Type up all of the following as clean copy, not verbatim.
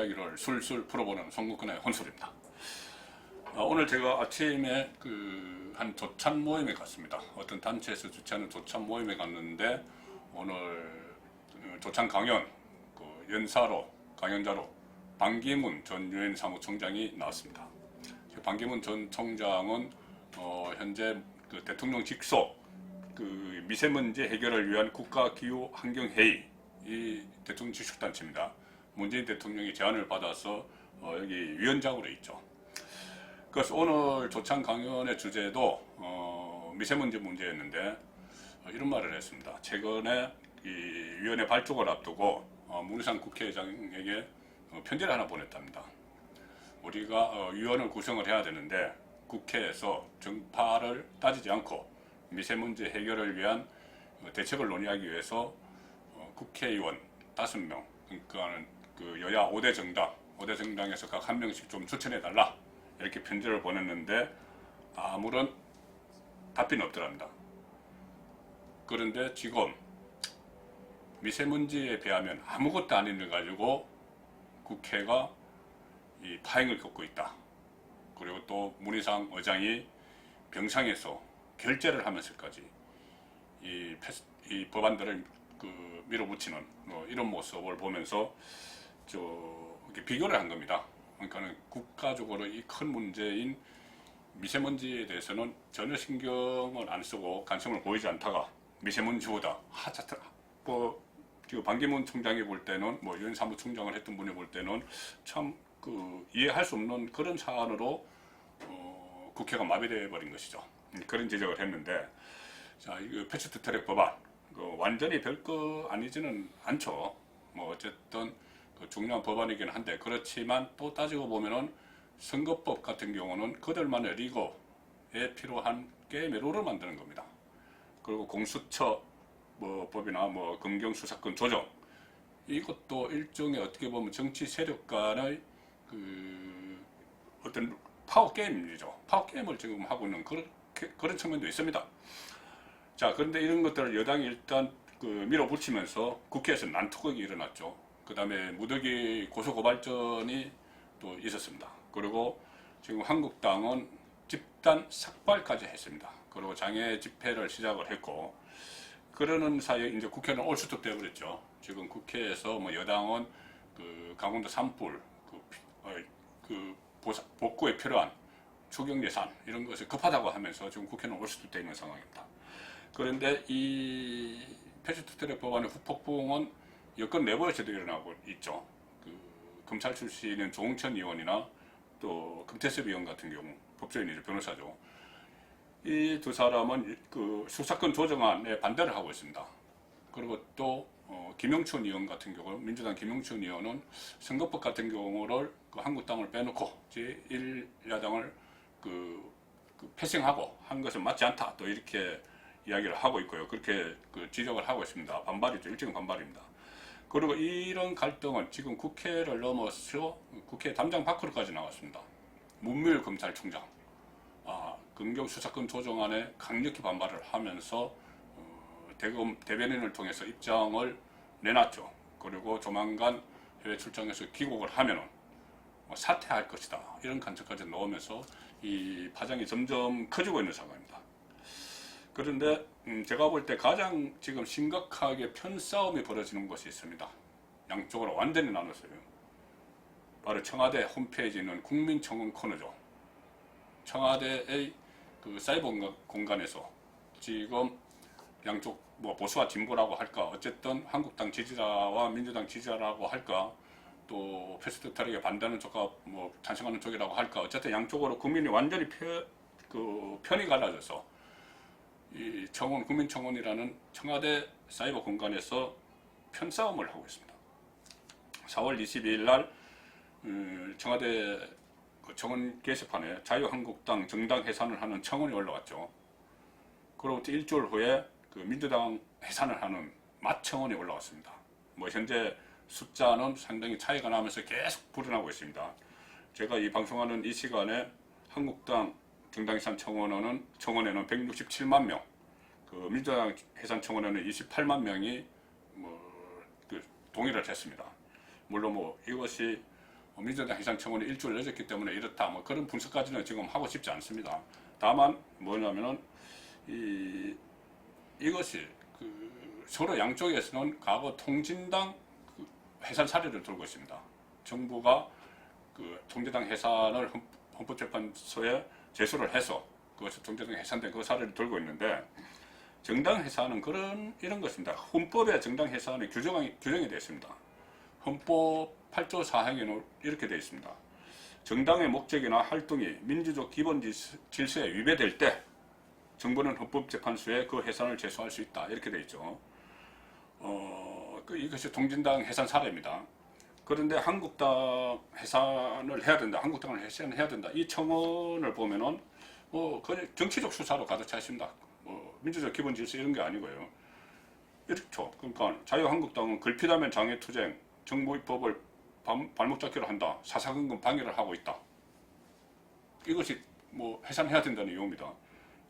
이야기를 술술 풀어보는 송국근의 혼술입니다. 오늘 제가 아침에 한 조찬 모임에 갔습니다. 어떤 단체에서 주최하는 조찬 모임에 갔는데 오늘 조찬 강연 연사로 강연자로 반기문 전 유엔 사무총장이 나왔습니다. 반기문 전 총장은 현재 대통령 직속 미세먼지 해결을 위한 국가기후환경회의 이 대통령 직속 단체입니다. 문재인 대통령이 제안을 받아서 여기 위원장으로 있죠. 그래서 오늘 조찬 강연의 주제도 미세먼지 문제였는데 이런 말을 했습니다. 최근에 이 위원회 발족을 앞두고 문희상 국회의장에게 편지를 하나 보냈답니다. 우리가 위원을 구성을 해야 되는데 국회에서 정파를 따지지 않고 미세먼지 해결을 위한 대책을 논의하기 위해서 국회의원 5명, 그러니까 여야 5대 정당에서 각 한 명씩 좀 추천해달라 이렇게 편지를 보냈는데 아무런 답변이 없더랍니다. 그런데 지금 미세먼지에 비하면 아무것도 안 있는 가지고 국회가 이 파행을 겪고 있다. 그리고 또 문희상 의장이 병상에서 결재를 하면서까지 이 법안들을 밀어붙이는 이런 모습을 보면서 이렇게 비교를 한 겁니다. 그러니까 국가적으로 이 큰 문제인 미세먼지에 대해서는 전혀 신경을 안 쓰고 관심을 보이지 않다가 미세먼지보다 지금 반기문 총장이 볼 때는 유엔 사무총장을 했던 분이 볼 때는 참 이해할 수 없는 그런 사안으로 국회가 마비되어 버린 것이죠. 그런 지적을 했는데, 자, 이거 패스트트랙 법안 완전히 별거 아니지는 않죠. 어쨌든 중요한 법안이긴 한데, 그렇지만 또 따지고 보면은 선거법 같은 경우는 그들만의 리그에 필요한 게임의 룰을 만드는 겁니다. 그리고 공수처 법이나 검경수사권 조정, 이것도 일종의 어떻게 보면 정치 세력 간의 어떤 파워 게임이죠. 파워 게임을 지금 하고 있는 그런 측면도 있습니다. 자, 그런데 이런 것들을 여당이 일단 밀어붙이면서 국회에서 난투극이 일어났죠. 그 다음에 무더기 고소고발전이 또 있었습니다. 그리고 지금 한국당은 집단 삭발까지 했습니다. 그리고 장애 집회를 시작을 했고, 그러는 사이에 이제 국회는 올수톱 되어버렸죠. 지금 국회에서 여당은 강원도 산불, 복구에 필요한 추경 예산 이런 것을 급하다고 하면서 지금 국회는 올수톱 되어 있는 상황입니다. 그런데 이 패스트트랙 법안의 후폭풍은 여권 내부에서도 일어나고 있죠. 검찰 출신인 조홍천 의원이나 또 금태섭 의원 같은 경우 법조인이죠, 변호사죠. 이 두 사람은 수사권 조정안에 반대를 하고 있습니다. 그리고 또 김영춘 의원 같은 경우, 민주당 김영춘 의원은 선거법 같은 경우를 한국당을 빼놓고 제1야당을 패싱하고 한 것은 맞지 않다, 또 이렇게 이야기를 하고 있고요. 그렇게 지적을 하고 있습니다. 반발이죠. 일종의 반발입니다. 그리고 이런 갈등은 지금 국회를 넘어서 국회 담장 밖으로까지 나왔습니다. 문무일 검찰총장, 검경수사권 조정안에 강력히 반발을 하면서 대변인을 통해서 입장을 내놨죠. 그리고 조만간 해외 출장에서 귀국을 하면은 사퇴할 것이다, 이런 관측까지 넣으면서 이 파장이 점점 커지고 있는 상황입니다. 그런데 제가 볼 때 가장 지금 심각하게 편싸움이 벌어지는 것이 있습니다. 양쪽으로 완전히 나눴어요. 바로 청와대 홈페이지에 있는 국민청원 코너죠. 청와대의 사이버 공간에서 지금 양쪽 보수와 진보라고 할까, 어쨌든 한국당 지지자와 민주당 지지자라고 할까, 또 패스트트랙에 반대하는 쪽과 찬성하는 쪽이라고 할까, 어쨌든 양쪽으로 국민이 완전히 편이 갈라져서 이 국민청원이라는 청와대 사이버 공간에서 편싸움을 하고 있습니다. 4월 22일 날 청와대 청원 게시판에 자유한국당 정당 해산을 하는 청원이 올라왔죠. 그로부터 일주일 후에 민주당 해산을 하는 맞청원이 올라왔습니다. 현재 숫자는 상당히 차이가 나면서 계속 불어나고 있습니다. 제가 이 방송하는 이 시간에 한국당 정당 해산 청원에는 167만 명, 민주당 해산 청원에는 28만 명이 동의를 했습니다. 물론 이것이 민주당 해산청원이 일주일 늦었기 때문에 이렇다 뭐 그런 분석까지는 지금 하고 싶지 않습니다. 다만 뭐냐면은 이것이 서로 양쪽에서는 과거 통진당 해산 사례를 들고 있습니다. 정부가 통진당 해산을 헌법재판소에 제소를 해서 그것이 통진당 해산된 그 사례를 들고 있는데, 정당 해산은 이런 것입니다. 헌법에 정당 해산이 규정이 되어 있습니다. 헌법 8조 4항에는 이렇게 되어 있습니다. 정당의 목적이나 활동이 민주적 기본 질서에 위배될 때 정부는 헌법재판소에 그 해산을 제소할 수 있다, 이렇게 되어 있죠. 이것이 통진당 해산 사례입니다. 그런데 한국당 해산을 해야 된다, 한국당을 해산해야 된다, 이 청원을 보면은 정치적 수사로 가득 차 있습니다. 민주적 기본 질서 이런 게 아니고요. 이렇죠. 그러니까 자유한국당은 글피다면 장애투쟁, 정부 입법을 발목 잡기로 한다, 사사건건 방해를 하고 있다. 이것이 해산해야 된다는 이유입니다.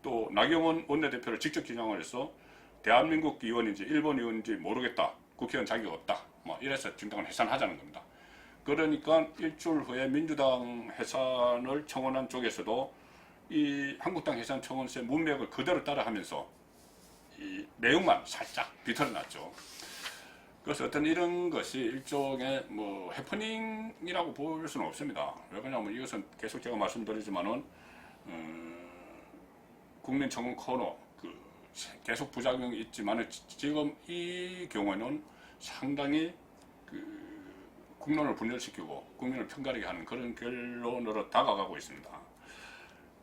또 나경원 원내대표를 직접 지명을 해서 대한민국 의원인지 일본 의원인지 모르겠다, 국회의원 자격 없다, 이래서 정당을 해산하자는 겁니다. 그러니까 일주일 후에 민주당 해산을 청원한 쪽에서도 이 한국당 해산 청원서의 문맥을 그대로 따라하면서 이 내용만 살짝 비틀어놨죠. 그래서 어떤 이런 것이 일종의 해프닝이라고 볼 수는 없습니다. 왜 그러냐면 이것은 계속 제가 말씀드리지만은 국민청원 코너 계속 부작용이 있지만은 지금 이 경우에는 상당히 국론을 분열시키고 국민을 편가르게 하는 그런 결론으로 다가가고 있습니다.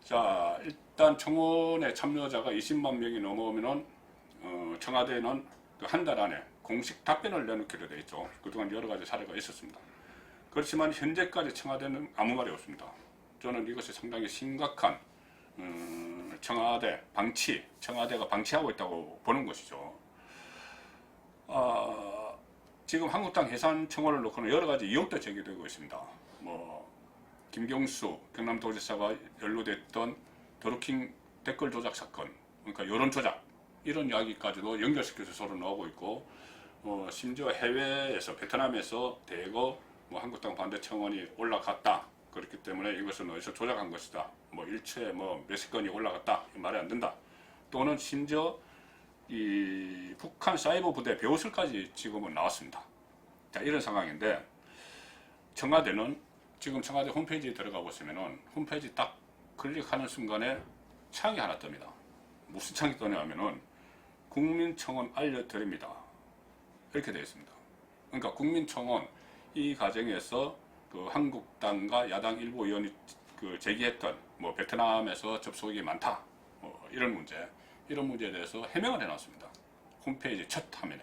자, 일단 청원에 참여자가 20만 명이 넘어오면은 청와대는 한 달 안에 공식 답변을 내놓기로 되어 있죠. 그동안 여러 가지 사례가 있었습니다. 그렇지만 현재까지 청와대는 아무 말이 없습니다. 저는 이것이 상당히 심각한 청와대가 방치하고 있다고 보는 것이죠. 지금 한국당 해산 청원을 놓고는 여러 가지 의혹도 제기되고 있습니다. 김경수 경남도지사가 연루됐던 드루킹 댓글 조작 사건, 그러니까 여론 조작, 이런 이야기까지도 연결시켜서 서로 나오고 있고, 심지어 해외에서 베트남에서 대거 한국당 반대 청원이 올라갔다, 그렇기 때문에 이것은 어디서 조작한 것이다, 일체에 몇십 건이 올라갔다, 말이 안 된다. 또는 심지어 이 북한 사이버 부대 배우설까지 지금은 나왔습니다. 자, 이런 상황인데, 청와대는 지금 청와대 홈페이지에 들어가 보시면은 홈페이지 딱 클릭하는 순간에 창이 하나 뜹니다. 무슨 창이 뜨냐면은 국민청원 알려드립니다, 이렇게 되어 있습니다. 그러니까 국민청원 이 과정에서 한국당과 야당 일부 의원이 제기했던 베트남에서 접속이 많다, 이런 문제에 대해서 해명을 해놨습니다. 홈페이지 첫 화면에.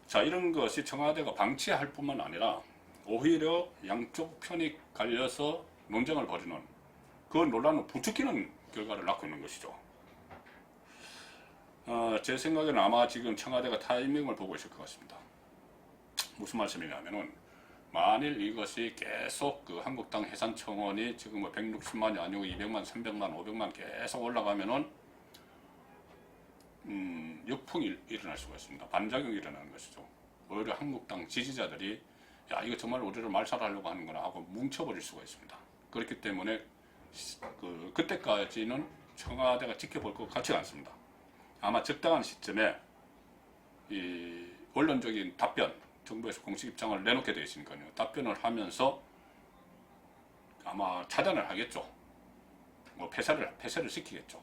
자, 이런 것이 청와대가 방치할 뿐만 아니라 오히려 양쪽 편이 갈려서 논쟁을 벌이는 그 논란을 부추기는 결과를 낳고 있는 것이죠. 제 생각에는 아마 지금 청와대가 타이밍을 보고 있을 것 같습니다. 무슨 말씀이냐면은, 만일 이것이 계속 한국당 해산 청원이 지금 160만이 아니고 200만, 300만, 500만 계속 올라가면은 역풍이 일어날 수가 있습니다. 반작용이 일어나는 것이죠. 오히려 한국당 지지자들이 야, 이거 정말 우리를 말살하려고 하는구나 하고 뭉쳐버릴 수가 있습니다. 그렇기 때문에 그때까지는 청와대가 지켜볼 것 같지가 않습니다. 아마 적당한 시점에 이 원론적인 답변, 정부에서 공식 입장을 내놓게 되어 있으니까요. 답변을 하면서 아마 차단을 하겠죠. 폐쇄를 시키겠죠.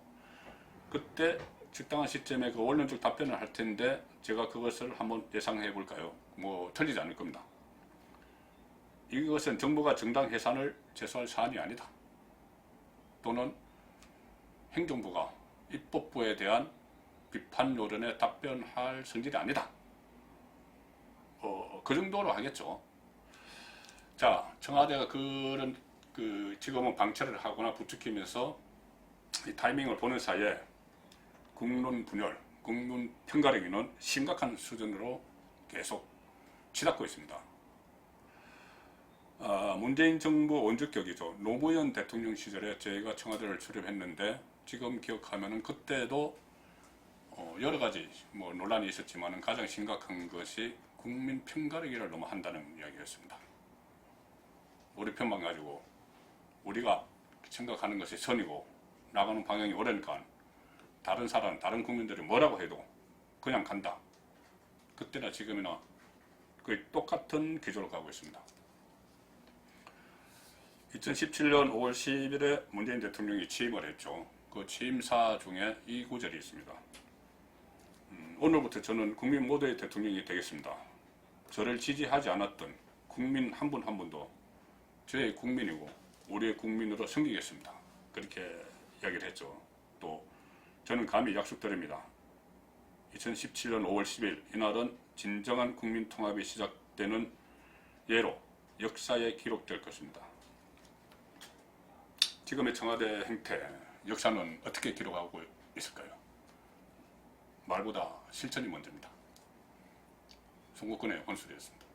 그때 적당한 시점에 원론적 답변을 할 텐데, 제가 그것을 한번 예상해 볼까요? 틀리지 않을 겁니다. 이것은 정부가 정당 해산을 제소할 사안이 아니다, 또는 행정부가 입법부에 대한 비판 여론에 답변할 성질이 아니다, 그 정도로 하겠죠. 자, 청와대가 그런 지금은 방치를 하거나 부추기면서 이 타이밍을 보는 사이에 국론 분열, 국론 편가르기는 심각한 수준으로 계속 치닫고 있습니다. 문재인 정부 원조격이죠. 노무현 대통령 시절에 저희가 청와대를 출입했는데, 지금 기억하면은 그때도 여러 가지 논란이 있었지만 가장 심각한 것이 국민 편가르기를 너무 한다는 이야기였습니다. 우리 편만 가지고 우리가 생각하는 것이 선이고 나가는 방향이 옳으니까 다른 사람, 다른 국민들이 뭐라고 해도 그냥 간다. 그때나 지금이나 거의 똑같은 기조로 가고 있습니다. 2017년 5월 10일에 문재인 대통령이 취임을 했죠. 그 취임사 중에 이 구절이 있습니다. 오늘부터 저는 국민 모두의 대통령이 되겠습니다. 저를 지지하지 않았던 국민 한 분 한 분도 저의 국민이고 우리의 국민으로 섬기겠습니다. 그렇게 이야기를 했죠. 또 저는 감히 약속드립니다. 2017년 5월 10일 이날은 진정한 국민 통합이 시작되는 예로 역사에 기록될 것입니다. 지금의 청와대 행태, 역사는 어떻게 기록하고 있을까요? 말보다 실천이 먼저입니다. 송국근의 혼술이었습니다.